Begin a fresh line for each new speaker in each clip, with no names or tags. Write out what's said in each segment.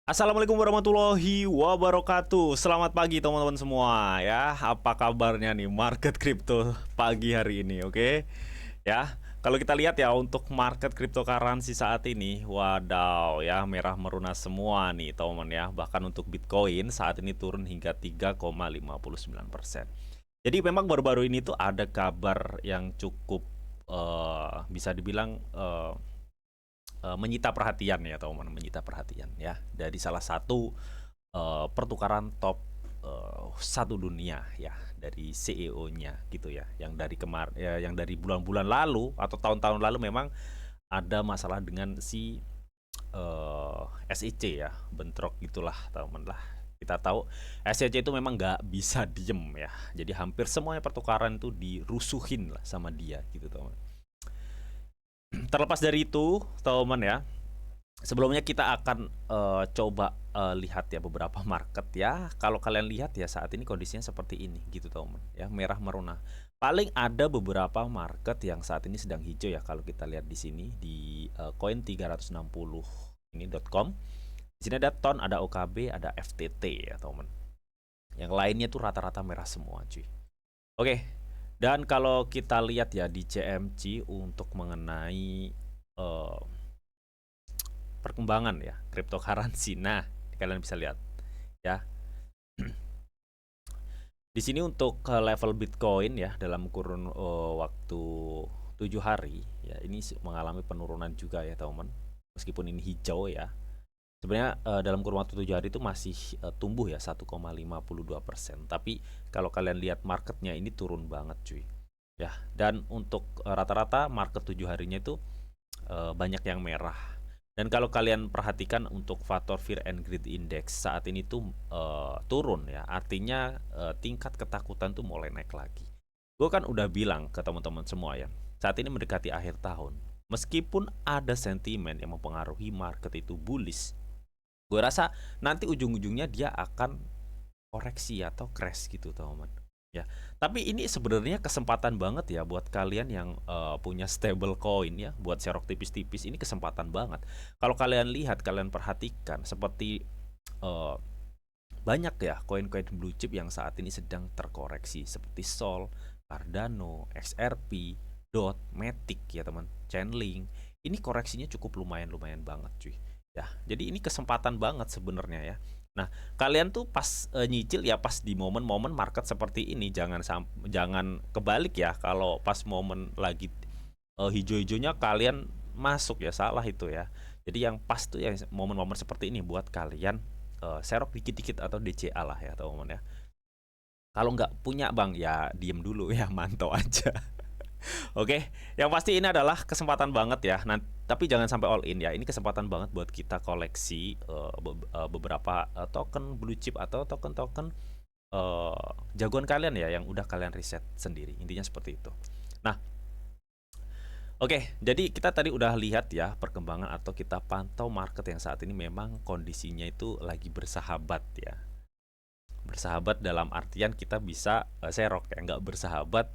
Assalamualaikum warahmatullahi wabarakatuh. Selamat pagi teman-teman semua ya. Apa kabarnya nih market crypto pagi hari ini? Oke. Ya. Kalau kita lihat ya untuk market cryptocurrency saat ini, wadaw ya merah meruna semua nih teman-teman ya. Bahkan untuk Bitcoin saat ini turun hingga 3,59%. Jadi memang baru-baru ini tuh ada kabar yang cukup bisa dibilang menyita perhatian ya teman-teman, menyita perhatian ya dari salah satu pertukaran top satu dunia ya dari CEO-nya gitu ya yang dari bulan-bulan lalu atau tahun-tahun lalu memang ada masalah dengan si SEC ya, bentrok gitulah teman lah. Kita tahu SEC itu memang nggak bisa diem ya, jadi hampir semuanya pertukaran itu dirusuhin lah sama dia gitu teman. Terlepas dari itu teman ya, sebelumnya kita akan coba lihat ya beberapa market ya. Kalau kalian lihat ya saat ini kondisinya seperti ini gitu teman ya, merah merona. Paling ada beberapa market yang saat ini sedang hijau ya kalau kita lihat di sini di coin 360 ini.com. Di sini ada TON, ada OKB, ada FTT ya teman. Yang lainnya tuh rata-rata merah semua cuy. Oke. Dan kalau kita lihat ya di CMC untuk mengenai eh, perkembangan ya cryptocurrency. Nah, kalian bisa lihat ya. Di sini untuk level Bitcoin ya dalam kurun waktu 7 hari ya ini mengalami penurunan juga ya teman. Meskipun ini hijau ya. Sebenarnya dalam kurun waktu 7 hari itu masih tumbuh ya 1,52%. Tapi kalau kalian lihat marketnya ini turun banget cuy. Ya, dan untuk rata-rata market 7 harinya itu banyak yang merah. Dan kalau kalian perhatikan untuk faktor Fear and Greed Index saat ini tuh turun ya, artinya tingkat ketakutan tuh mulai naik lagi. Gue kan udah bilang ke teman-teman semua ya, saat ini mendekati akhir tahun, meskipun ada sentimen yang mempengaruhi market itu bullish, gue rasa nanti ujung-ujungnya dia akan koreksi atau crash gitu teman-teman ya. Tapi ini sebenarnya kesempatan banget ya buat kalian yang punya stable coin ya, buat serok tipis-tipis ini kesempatan banget. Kalau kalian lihat, kalian perhatikan seperti uh, banyak ya koin-koin blue chip yang saat ini sedang terkoreksi seperti Sol, Cardano, XRP, DOT, Matic ya teman, Chainlink. Ini koreksinya cukup lumayan banget cuy. Ya, jadi ini kesempatan banget sebenarnya ya. Nah, kalian tuh pas nyicil ya pas di momen-momen market seperti ini, jangan kebalik ya kalau pas momen lagi hijau-hijaunya kalian masuk ya, salah itu ya. Jadi yang pas tuh ya momen-momen seperti ini buat kalian serok dikit-dikit atau DCA lah ya teman-teman ya. Kalau nggak punya bang ya diem dulu ya, mantau aja. Oke, yang pasti ini adalah kesempatan banget ya. Nah, tapi jangan sampai all in ya. Ini kesempatan banget buat kita koleksi beberapa token blue chip atau token-token jagoan kalian ya yang udah kalian riset sendiri. Intinya seperti itu. Nah, oke, jadi kita tadi udah lihat ya perkembangan atau kita pantau market yang saat ini memang kondisinya itu lagi bersahabat ya. Bersahabat dalam artian kita bisa serok ya, nggak bersahabat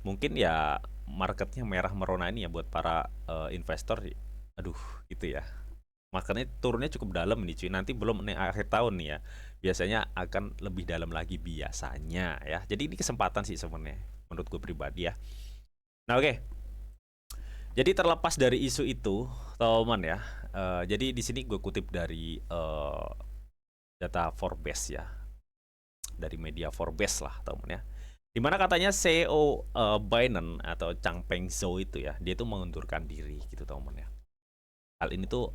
mungkin ya marketnya merah merona ini ya buat para investor. Aduh gitu ya, makanya turunnya cukup dalam nih cuy, nanti belum nih akhir tahun nih ya, biasanya akan lebih dalam lagi biasanya ya. Jadi ini kesempatan sih sebenarnya menurut gue pribadi ya. Nah oke, jadi terlepas dari isu itu teman ya, jadi di sini gue kutip dari data Forbes ya, dari media Forbes lah teman ya. Dimana katanya CEO Binance atau Changpeng Zhou itu ya, dia itu mengundurkan diri gitu teman ya. Hal ini tuh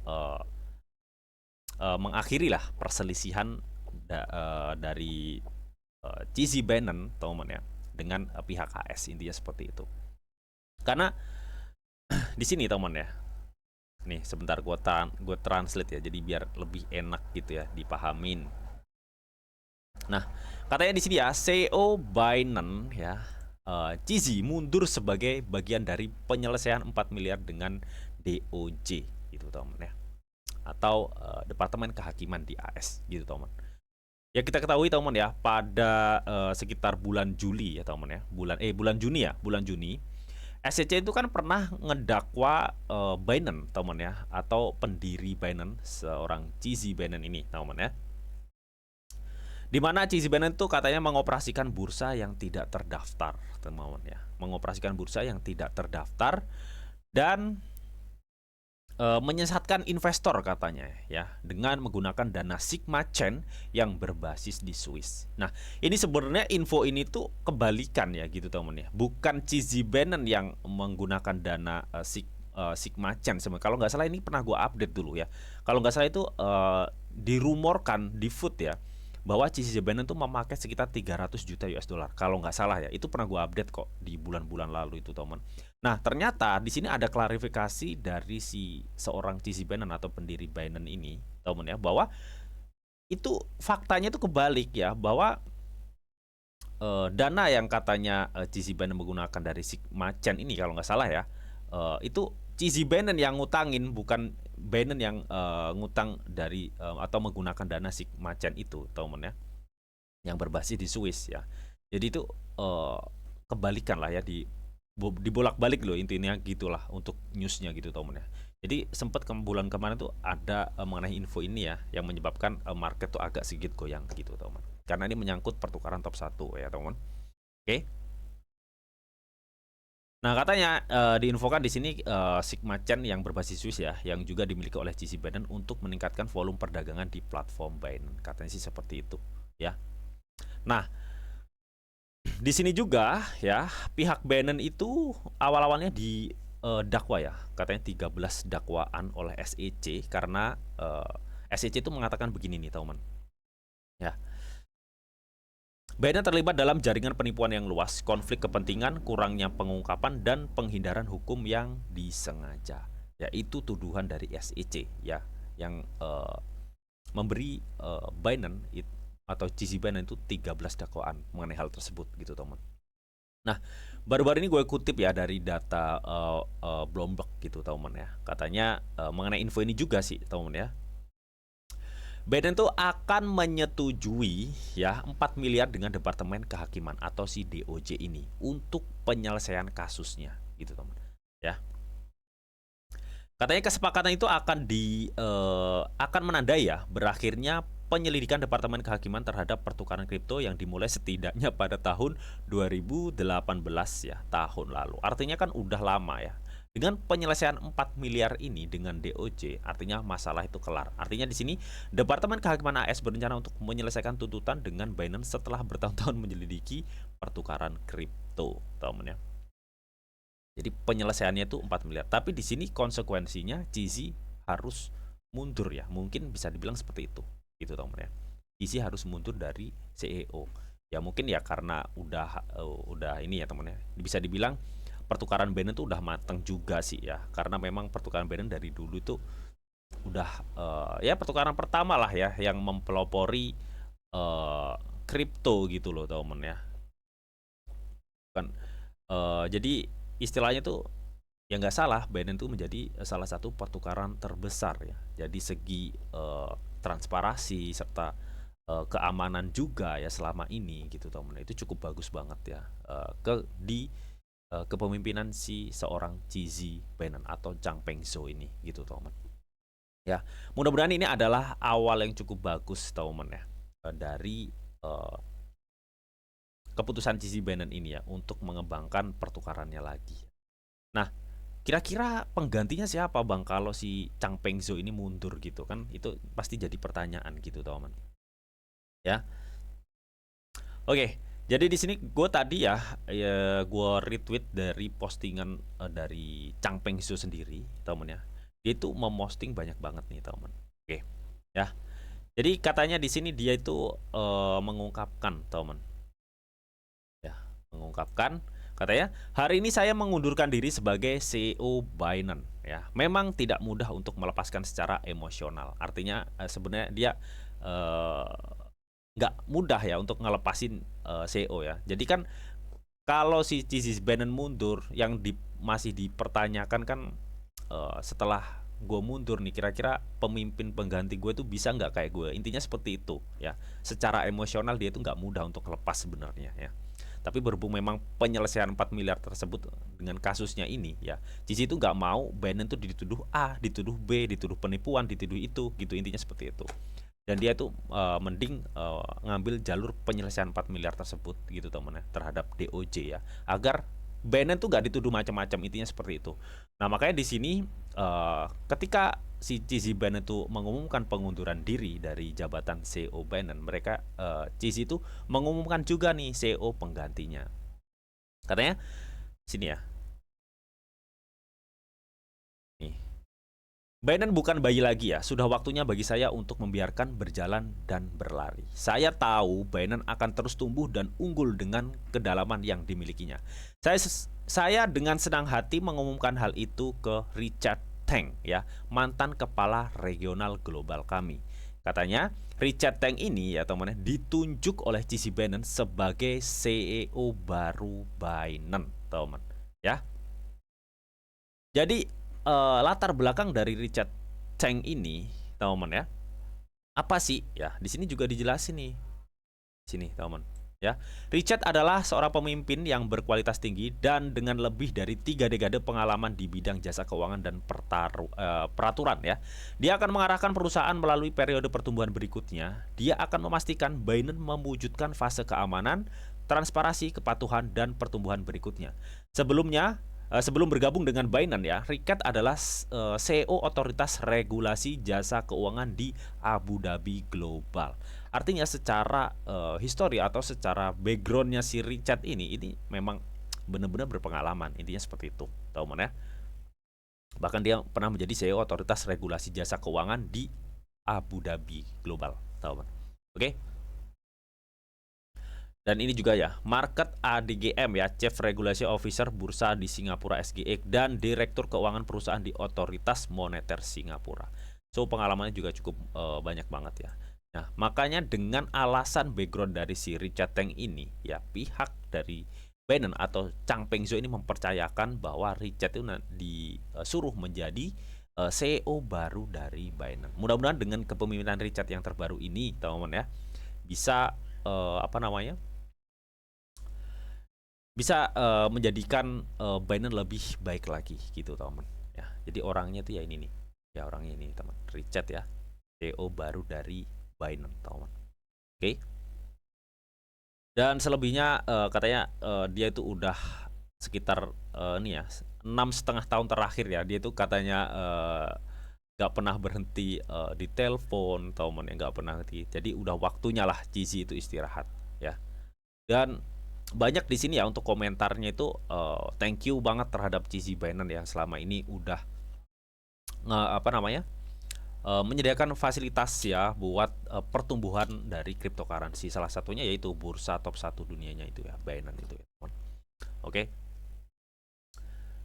mengakhiri lah perselisihan dari Cizi Binance teman ya dengan pihak HS, intinya seperti itu. Karena di sini teman ya, nih sebentar gue translate ya, jadi biar lebih enak gitu ya dipahamin. Nah, katanya di sini ya, CEO Binance ya, Cizi mundur sebagai bagian dari penyelesaian 4 miliar dengan DOJ gitu teman ya, atau Departemen Kehakiman di AS gitu teman. Ya kita ketahui teman ya, pada sekitar bulan Juli ya teman ya, bulan Juni ya, bulan Juni SEC itu kan pernah ngedakwa Binance, teman ya, atau pendiri Binance, seorang Chizzy Binance ini, teman ya. Di mana Chizzy Binance itu katanya mengoperasikan bursa yang tidak terdaftar, teman ya. Mengoperasikan bursa yang tidak terdaftar dan menyesatkan investor katanya ya, dengan menggunakan dana Sigma Chain yang berbasis di Swiss. Nah, ini sebenarnya info ini tuh kebalikan ya gitu teman ya. Bukan Chizzy Binance yang menggunakan dana Sigma Chain. Kalau nggak salah ini pernah gue update dulu ya. Kalau nggak salah itu dirumorkan di Food ya, bahwa Chizzy Binance tuh memakai sekitar 300 juta US dollar. Kalau nggak salah ya, itu pernah gue update kok di bulan-bulan lalu itu teman. Nah, ternyata di sini ada klarifikasi dari si seorang Chizzy Binance atau pendiri Binance ini, teman ya, bahwa itu faktanya itu kebalik ya, bahwa dana yang katanya Chizzy Binance menggunakan dari Sigma Chain ini kalau nggak salah ya, itu Chizzy Binance yang ngutangin, bukan Binance yang ngutang dari atau menggunakan dana Sigma Chain itu, teman ya, yang berbasis di Swiss ya. Jadi itu kebalikan lah ya, dibolak-balik loh intinya gitulah untuk newsnya gitu teman ya. Jadi sempat bulan kemarin tuh ada mengenai info ini ya, yang menyebabkan market tuh agak sedikit goyang gitu teman. Karena ini menyangkut pertukaran top 1 ya teman. Oke. Nah, katanya diinfokan di sini Sigma Chain yang berbasis Swiss ya, yang juga dimiliki oleh Chizzy Binance untuk meningkatkan volume perdagangan di platform Binance. Katanya sih seperti itu ya. Nah, di sini juga ya, pihak Binance itu awal-awalnya di dakwa ya, katanya 13 dakwaan oleh SEC karena SEC itu mengatakan begini nih teman ya. Binance terlibat dalam jaringan penipuan yang luas, konflik kepentingan, kurangnya pengungkapan dan penghindaran hukum yang disengaja. Ya, itu tuduhan dari SEC ya, yang memberi Binance atau Chizzy Binance itu 13 dakwaan mengenai hal tersebut gitu teman. Nah, baru-baru ini gue kutip ya dari data Bloomberg gitu teman ya. Katanya mengenai info ini juga sih teman ya. Binance tuh akan menyetujui ya 4 miliar dengan Departemen Kehakiman atau si DOJ ini untuk penyelesaian kasusnya gitu teman ya. Katanya kesepakatan itu akan menandai ya berakhirnya penyelidikan Departemen Kehakiman terhadap pertukaran kripto yang dimulai setidaknya pada tahun 2018 ya, tahun lalu. Artinya kan udah lama ya. Dengan penyelesaian 4 miliar ini dengan DOJ, artinya masalah itu kelar. Artinya di sini Departemen Kehakiman AS berencana untuk menyelesaikan tuntutan dengan Binance setelah bertahun-tahun menyelidiki pertukaran kripto, teman ya. Jadi penyelesaiannya itu 4 miliar. Tapi di sini konsekuensinya Chizzy harus mundur ya. Mungkin bisa dibilang seperti itu. Gitu teman ya. Chizzy harus mundur dari CEO. Ya mungkin ya karena udah ini ya teman ya. Bisa dibilang pertukaran Binance itu udah matang juga sih ya. Karena memang pertukaran Binance dari dulu itu udah ya pertukaran pertama lah ya yang mempelopori kripto gitu loh teman ya. Kan jadi istilahnya tuh ya nggak salah, Binance itu menjadi salah satu pertukaran terbesar ya. Jadi segi transparansi serta keamanan juga ya selama ini gitu teman. Itu cukup bagus banget ya di kepemimpinan si seorang Chizzy Binance atau Changpeng Zhou ini gitu teman. Ya, mudah-mudahan ini adalah awal yang cukup bagus teman ya dari keputusan Chizzy Binance ini ya untuk mengembangkan pertukarannya lagi. Nah, kira-kira penggantinya siapa bang kalau si Changpeng Zhou ini mundur gitu kan? Itu pasti jadi pertanyaan gitu teman. Ya, oke. Jadi di sini gue tadi ya gue retweet dari postingan dari Changpeng Zhou sendiri, teman ya. Dia itu memposting banyak banget nih, teman. Oke, ya. Jadi katanya di sini dia itu mengungkapkan, teman. Ya, mengungkapkan katanya, hari ini saya mengundurkan diri sebagai CEO Binance. Ya, memang tidak mudah untuk melepaskan secara emosional. Artinya sebenarnya dia nggak mudah ya untuk ngelepasin CEO ya. Jadi kan kalau si Chizzy Binance mundur, yang masih dipertanyakan kan setelah gue mundur nih, kira-kira pemimpin pengganti gue tuh bisa nggak kayak gue. Intinya seperti itu ya. Secara emosional dia tuh nggak mudah untuk lepas sebenarnya ya. Tapi berhubung memang penyelesaian 4 miliar tersebut dengan kasusnya ini ya, Cici itu nggak mau Binance itu dituduh A, dituduh B, dituduh penipuan, dituduh itu, gitu intinya seperti itu. Dan dia itu mending ngambil jalur penyelesaian 4 miliar tersebut gitu teman ya, terhadap DOJ ya, agar Binance tuh nggak dituduh macam-macam, intinya seperti itu. Nah makanya di sini ketika si Cici Binance itu mengumumkan pengunduran diri dari jabatan CEO Binance, mereka Cici itu mengumumkan juga nih CEO penggantinya. Katanya sini ya, nih, Binance bukan bayi lagi ya, sudah waktunya bagi saya untuk membiarkan berjalan dan berlari. Saya tahu Binance akan terus tumbuh dan unggul dengan kedalaman yang dimilikinya. Saya dengan senang hati mengumumkan hal itu ke Richard Teng ya, mantan kepala regional global kami. Katanya Richard Teng ini ya teman-teman ditunjuk oleh CC Binance sebagai CEO baru Binance, teman ya. Jadi latar belakang dari Richard Cheng ini, teman ya, apa sih? Ya, di sini juga dijelasin nih. Sini, teman. Ya, Richard adalah seorang pemimpin yang berkualitas tinggi dan dengan lebih dari 3 dekade pengalaman di bidang jasa keuangan dan peraturan ya. Dia akan mengarahkan perusahaan melalui periode pertumbuhan berikutnya. Dia akan memastikan Binance mewujudkan fase keamanan, transparansi, kepatuhan dan pertumbuhan berikutnya. Sebelum bergabung dengan Binance ya, Richard adalah CEO Otoritas Regulasi Jasa Keuangan di Abu Dhabi Global. Artinya secara histori atau secara backgroundnya si Richard ini memang benar-benar berpengalaman, intinya seperti itu, tahu mana ya. Bahkan dia pernah menjadi CEO Otoritas Regulasi Jasa Keuangan di Abu Dhabi Global, tahu mana. Oke. Dan ini juga ya, Market ADGM ya, Chief Regulation Officer Bursa di Singapura SGX dan Direktur Keuangan Perusahaan di Otoritas Moneter Singapura. So pengalamannya juga cukup banyak banget ya. Nah, makanya dengan alasan background dari si Richard Teng ini, ya pihak dari Binance atau Chang Peng Zhou ini mempercayakan bahwa Richard itu disuruh menjadi CEO baru dari Binance. Mudah-mudahan dengan kepemimpinan Richard yang terbaru ini, teman-teman ya, bisa apa namanya? Bisa menjadikan Binance lebih baik lagi gitu, teman. Ya, jadi orangnya tuh ya ini nih. Ya orangnya ini, teman. Richard ya, CEO baru dari Binance, teman. Oke. Dan selebihnya katanya dia itu udah sekitar ini ya 6,5 tahun terakhir ya, dia itu katanya nggak pernah berhenti di telepon, teman ya, nggak pernah berhenti. Jadi udah waktunya lah Cici itu istirahat ya. Dan banyak di sini ya untuk komentarnya itu thank you banget terhadap Cici Binance yang selama ini udah apa namanya menyediakan fasilitas ya buat pertumbuhan dari cryptocurrency. Salah satunya yaitu bursa top 1 dunianya itu ya, Binance itu ya, teman. Oke.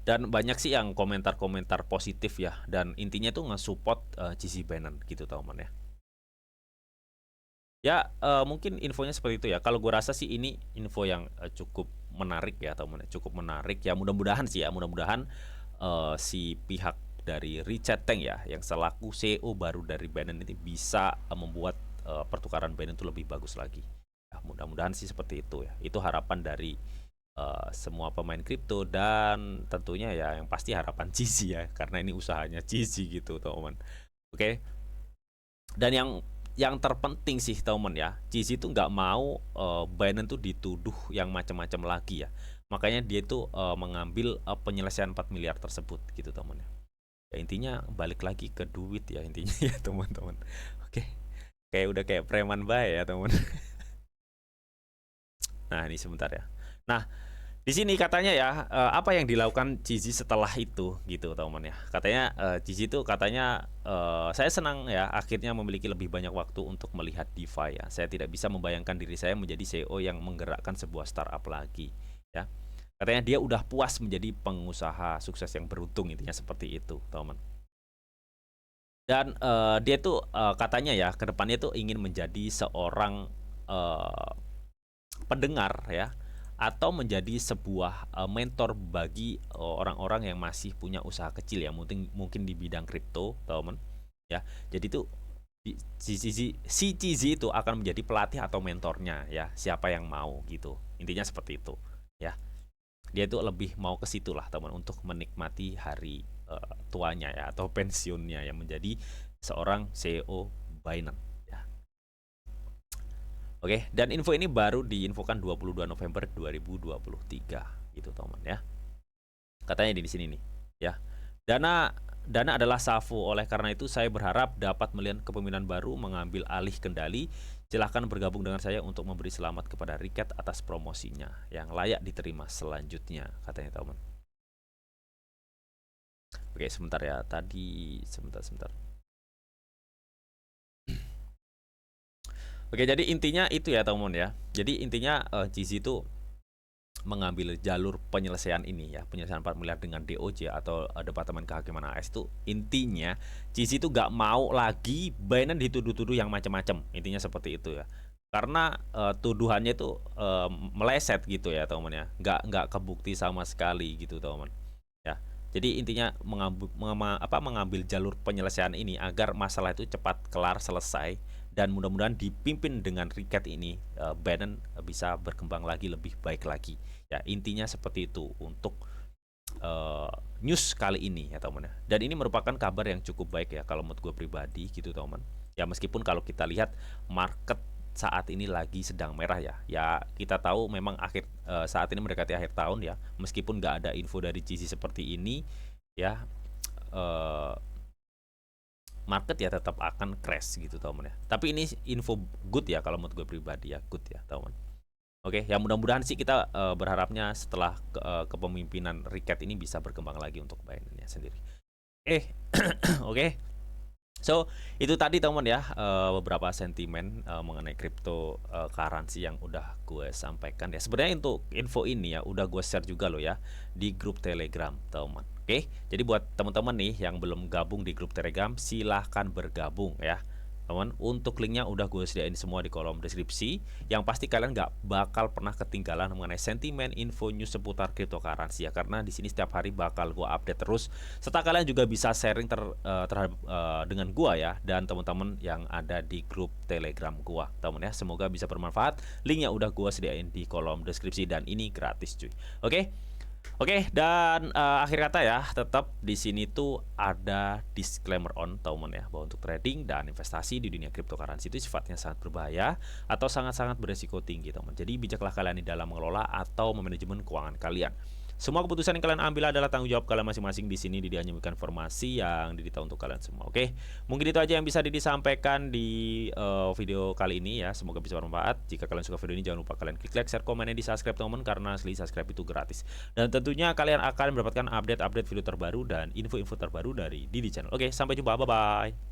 Dan banyak sih yang komentar-komentar positif ya, dan intinya tuh nge-support CC Binance gitu, teman ya. Ya mungkin infonya seperti itu ya. Kalau gue rasa sih ini info yang cukup menarik ya, teman ya. Cukup menarik ya. Mudah-mudahan sih ya, mudah-mudahan si pihak dari Richard Teng ya, yang selaku CEO baru dari Binance ini bisa membuat pertukaran Binance itu lebih bagus lagi. Ya, mudah-mudahan sih seperti itu ya. Itu harapan dari semua pemain kripto dan tentunya ya yang pasti harapan Cici ya, karena ini usahanya Cici gitu, teman. Oke. Dan yang terpenting sih, teman ya, Cici itu nggak mau Binance tuh dituduh yang macam-macam lagi ya. Makanya dia itu mengambil penyelesaian 4 miliar tersebut gitu, teman ya. Ya intinya balik lagi ke duit ya intinya ya, teman-teman. Oke. Kayak udah kayak preman bae ya, teman. Nah, ini sebentar ya. Nah, di sini katanya ya apa yang dilakukan Cici setelah itu gitu, teman ya. Katanya Cici itu katanya saya senang ya akhirnya memiliki lebih banyak waktu untuk melihat DeFi ya. Saya tidak bisa membayangkan diri saya menjadi CEO yang menggerakkan sebuah startup lagi ya. Katanya dia udah puas menjadi pengusaha sukses yang beruntung, intinya seperti itu, teman. Dan dia tuh katanya ya kedepannya tuh ingin menjadi seorang pendengar ya, atau menjadi sebuah mentor bagi orang-orang yang masih punya usaha kecil ya, mungkin di bidang kripto, teman ya. Jadi itu Si Cizi itu akan menjadi pelatih atau mentornya ya, siapa yang mau gitu. Intinya seperti itu ya. Dia itu lebih mau ke situ lah teman, untuk menikmati hari tuanya ya, atau pensiunnya yang menjadi seorang CEO Binance ya. Oke, dan info ini baru diinfokan 22 November 2023 gitu teman ya. Katanya di sini nih ya. Dana Dana adalah safu, oleh karena itu saya berharap dapat melihat kepemimpinan baru mengambil alih kendali. Silahkan bergabung dengan saya untuk memberi selamat kepada Riket atas promosinya yang layak diterima selanjutnya, katanya teman. Oke, sebentar ya. Tadi sebentar. Oke, jadi intinya itu ya teman ya. Jadi intinya Cizi itu mengambil jalur penyelesaian ini ya, penyelesaian 4 miliar dengan DOJ atau Departemen Kehakiman AS itu. Intinya Cici itu gak mau lagi Binance dituduh-tuduh yang macam-macam, intinya seperti itu ya. Karena tuduhannya itu meleset gitu ya teman ya, nggak kebukti sama sekali gitu teman ya. Jadi intinya mengambil jalur penyelesaian ini agar masalah itu cepat kelar selesai, dan mudah-mudahan dipimpin dengan Riket ini Binance bisa berkembang lagi lebih baik lagi ya. Intinya seperti itu untuk news kali ini ya teman ya. Dan ini merupakan kabar yang cukup baik ya kalau menurut gue pribadi gitu teman ya. Meskipun kalau kita lihat market saat ini lagi sedang merah ya. Ya kita tahu memang saat ini mendekati akhir tahun ya. Meskipun nggak ada info dari GC seperti ini ya, market ya tetap akan crash gitu teman ya. Tapi ini info good ya kalau menurut gue pribadi ya, good ya teman. Oke, ya mudah-mudahan sih kita berharapnya setelah kepemimpinan Riket ini bisa berkembang lagi untuk Binance-nya sendiri. Oke. So, itu tadi teman ya, beberapa sentimen mengenai cryptocurrency yang udah gue sampaikan ya. Sebenarnya untuk info ini ya udah gue share juga loh ya di grup Telegram teman. Oke, jadi buat teman-teman nih yang belum gabung di grup Telegram, silahkan bergabung ya teman. Untuk linknya udah gue sediain semua di kolom deskripsi. Yang pasti kalian nggak bakal pernah ketinggalan mengenai sentimen, info, news seputar cryptocurrency ya, karena di sini setiap hari bakal gue update terus, serta kalian juga bisa sharing terhadap dengan gue ya dan teman-teman yang ada di grup Telegram gue teman ya. Semoga bisa bermanfaat. Linknya udah gue sediain di kolom deskripsi dan ini gratis cuy. Oke, dan akhir kata ya, tetap di sini tuh ada disclaimer on teman ya, bahwa untuk trading dan investasi di dunia cryptocurrency itu sifatnya sangat berbahaya atau sangat-sangat beresiko tinggi teman. Jadi bijaklah kalian di dalam mengelola atau memanajemen keuangan kalian. Semua keputusan yang kalian ambil adalah tanggung jawab kalian masing-masing. Di sini Didi hanya memberikan informasi yang Didi tahu untuk kalian semua. Oke, mungkin itu aja yang bisa Didi sampaikan di video kali ini ya. Semoga bisa bermanfaat. Jika kalian suka video ini, jangan lupa kalian klik like, share, komen, dan di subscribe teman, karena asli subscribe itu gratis. Dan tentunya kalian akan mendapatkan update-update video terbaru dan info-info terbaru dari Didi Channel. Oke, sampai jumpa. Bye-bye.